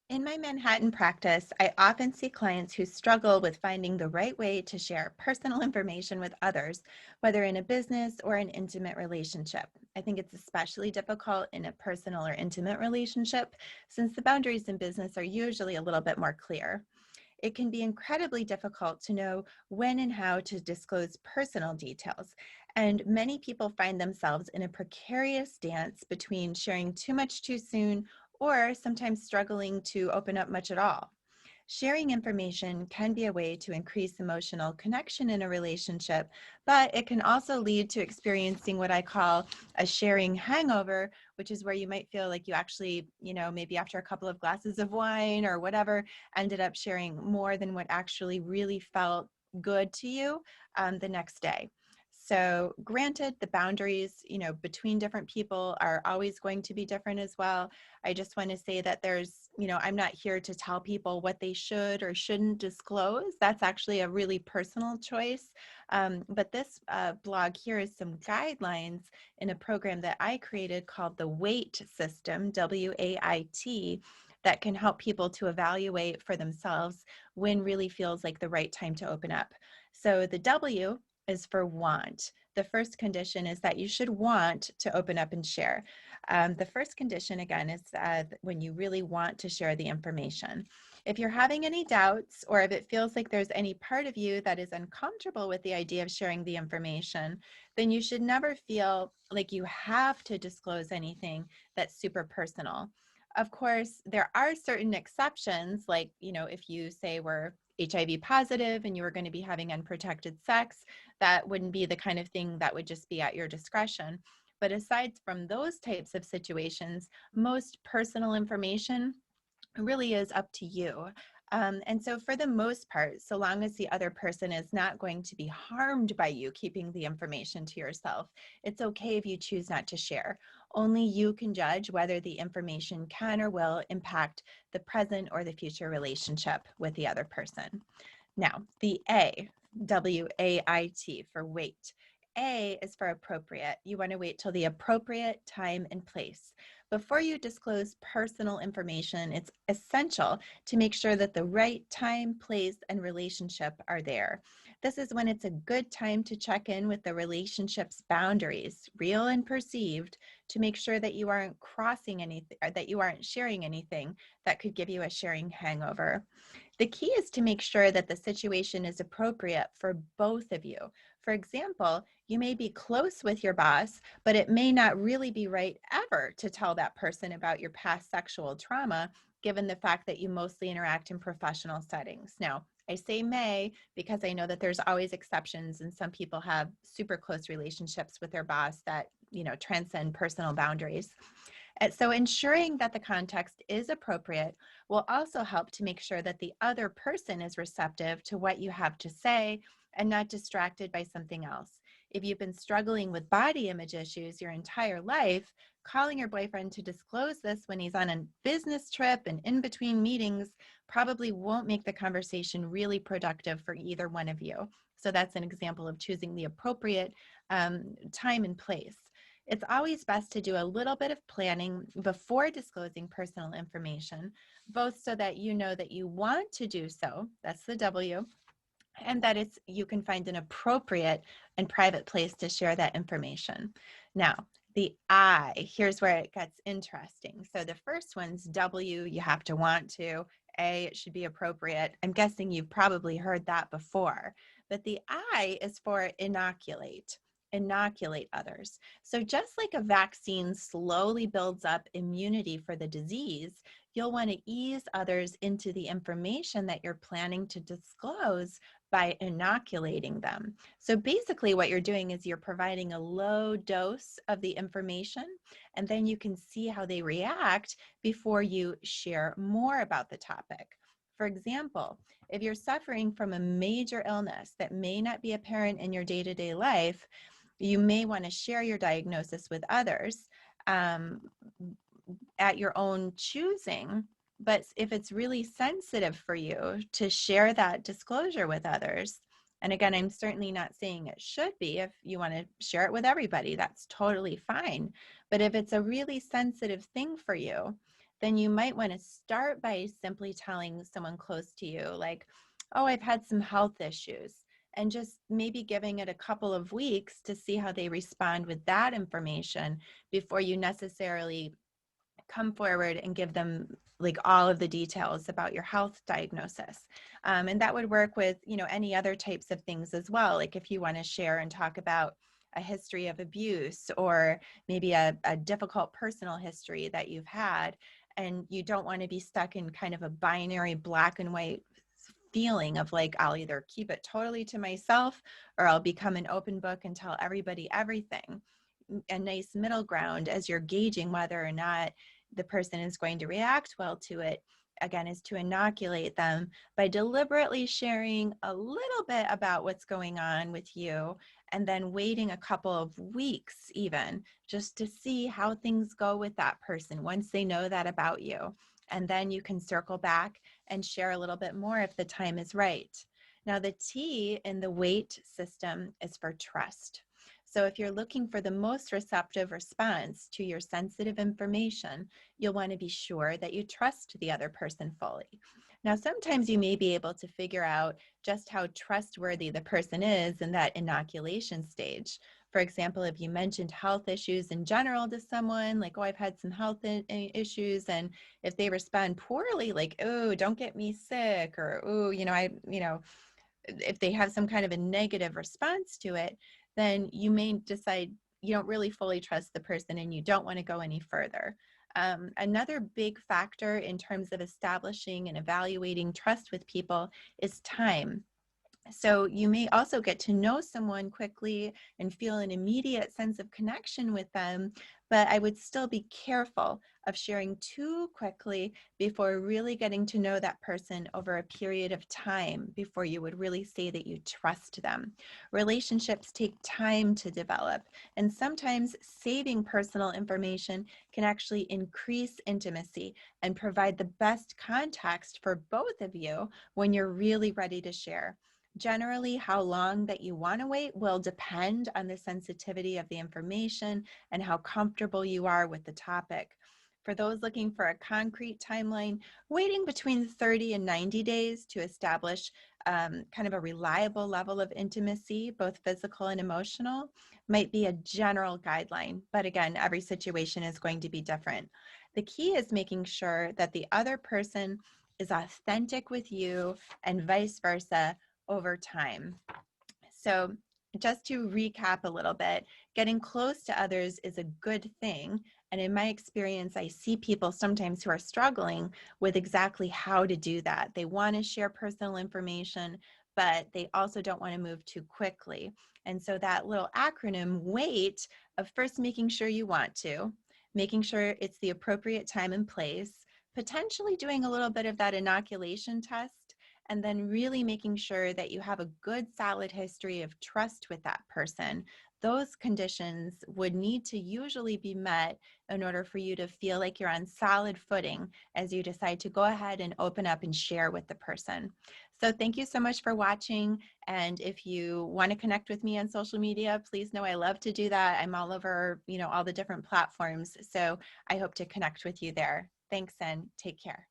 In my Manhattan practice, I often see clients who struggle with finding the right way to share personal information with others, whether in a business or an intimate relationship. I think it's especially difficult in a personal or intimate relationship since the boundaries in business are usually a little bit more clear. It can be incredibly difficult to know when and how to disclose personal details. And many people find themselves in a precarious dance between sharing too much too soon or sometimes struggling to open up much at all. Sharing information can be a way to increase emotional connection in a relationship, but it can also lead to experiencing what I call a sharing hangover, which is where you might feel like you actually, maybe after a couple of glasses of wine or whatever, ended up sharing more than what actually really felt good to you the next day. So granted, the boundaries, between different people are always going to be different as well. I just want to say that I'm not here to tell people what they should or shouldn't disclose. That's actually a really personal choice. But this blog here is some guidelines in a program that I created called the WAIT system, WAIT, that can help people to evaluate for themselves when really feels like the right time to open up. So the W is for want. The first condition is that you should want to open up and share. The first condition, again, is when you really want to share the information. If you're having any doubts or if it feels like there's any part of you that is uncomfortable with the idea of sharing the information, then you should never feel like you have to disclose anything that's super personal. Of course, there are certain exceptions, like, if you say we're HIV positive and you were going to be having unprotected sex, that wouldn't be the kind of thing that would just be at your discretion. But aside from those types of situations, most personal information really is up to you. And so for the most part, so long as the other person is not going to be harmed by you keeping the information to yourself, it's okay if you choose not to share. Only you can judge whether the information can or will impact the present or the future relationship with the other person. Now, the A, WAIT for wait. A is for appropriate. You want to wait till the appropriate time and place. Before you disclose personal information, it's essential to make sure that the right time, place, and relationship are there. This is when it's a good time to check in with the relationship's boundaries, real and perceived, to make sure that you aren't crossing anything, or that you aren't sharing anything that could give you a sharing hangover. The key is to make sure that the situation is appropriate for both of you. For example, you may be close with your boss, but it may not really be right ever to tell that person about your past sexual trauma, given the fact that you mostly interact in professional settings. Now, I say may because I know that there's always exceptions, and some people have super close relationships with their boss that, transcend personal boundaries. And so ensuring that the context is appropriate will also help to make sure that the other person is receptive to what you have to say and not distracted by something else. If you've been struggling with body image issues your entire life, calling your boyfriend to disclose this when he's on a business trip and in between meetings probably won't make the conversation really productive for either one of you. So that's an example of choosing the appropriate time and place. It's always best to do a little bit of planning before disclosing personal information, both so that you know that you want to do so, that's the W, and that you can find an appropriate and private place to share that information. Now, the I, here's where it gets interesting. So the first one's W, you have to want to. A, it should be appropriate. I'm guessing you've probably heard that before. But the I is for inoculate. Inoculate others. So just like a vaccine slowly builds up immunity for the disease, you'll want to ease others into the information that you're planning to disclose by inoculating them. So basically what you're doing is you're providing a low dose of the information, and then you can see how they react before you share more about the topic. For example, if you're suffering from a major illness that may not be apparent in your day-to-day life, you may want to share your diagnosis with others um, at your own choosing. But if it's really sensitive for you to share that disclosure with others, and again, I'm certainly not saying it should be. If you want to share it with everybody, that's totally fine. But if it's a really sensitive thing for you, then you might want to start by simply telling someone close to you, like, oh, I've had some health issues, and just maybe giving it a couple of weeks to see how they respond with that information before you necessarily come forward and give them like all of the details about your health diagnosis. And that would work with, any other types of things as well. Like if you want to share and talk about a history of abuse, or maybe a difficult personal history that you've had, and you don't want to be stuck in kind of a binary black and white feeling of like, I'll either keep it totally to myself or I'll become an open book and tell everybody everything. A nice middle ground as you're gauging whether or not the person is going to react well to it, again, is to inoculate them by deliberately sharing a little bit about what's going on with you, and then waiting a couple of weeks even just to see how things go with that person once they know that about you. And then you can circle back and share a little bit more if the time is right. Now, the T in the WAIT system is for trust. So if you're looking for the most receptive response to your sensitive information, you'll want to be sure that you trust the other person fully. Now, sometimes you may be able to figure out just how trustworthy the person is in that inoculation stage. For example, if you mentioned health issues in general to someone, like, oh, I've had some health issues, and if they respond poorly, like, oh, don't get me sick, or, oh, if they have some kind of a negative response to it, then you may decide you don't really fully trust the person and you don't want to go any further. Another big factor in terms of establishing and evaluating trust with people is time. So you may also get to know someone quickly and feel an immediate sense of connection with them, but I would still be careful of sharing too quickly before really getting to know that person over a period of time before you would really say that you trust them. Relationships take time to develop, and sometimes saving personal information can actually increase intimacy and provide the best context for both of you when you're really ready to share. Generally, how long that you want to wait will depend on the sensitivity of the information and how comfortable you are with the topic. For those looking for a concrete timeline, waiting between 30 and 90 days to establish kind of a reliable level of intimacy, both physical and emotional, might be a general guideline. But again, every situation is going to be different. The key is making sure that the other person is authentic with you and vice versa over time. So just to recap a little bit, getting close to others is a good thing. And in my experience, I see people sometimes who are struggling with exactly how to do that. They want to share personal information, but they also don't want to move too quickly. And so that little acronym, WAIT, of first making sure you want to, making sure it's the appropriate time and place, potentially doing a little bit of that inoculation test, and then really making sure that you have a good solid history of trust with that person. Those conditions would need to usually be met in order for you to feel like you're on solid footing as you decide to go ahead and open up and share with the person. So thank you so much for watching. And if you want to connect with me on social media, please know I love to do that. I'm all over, all the different platforms. So I hope to connect with you there. Thanks and take care.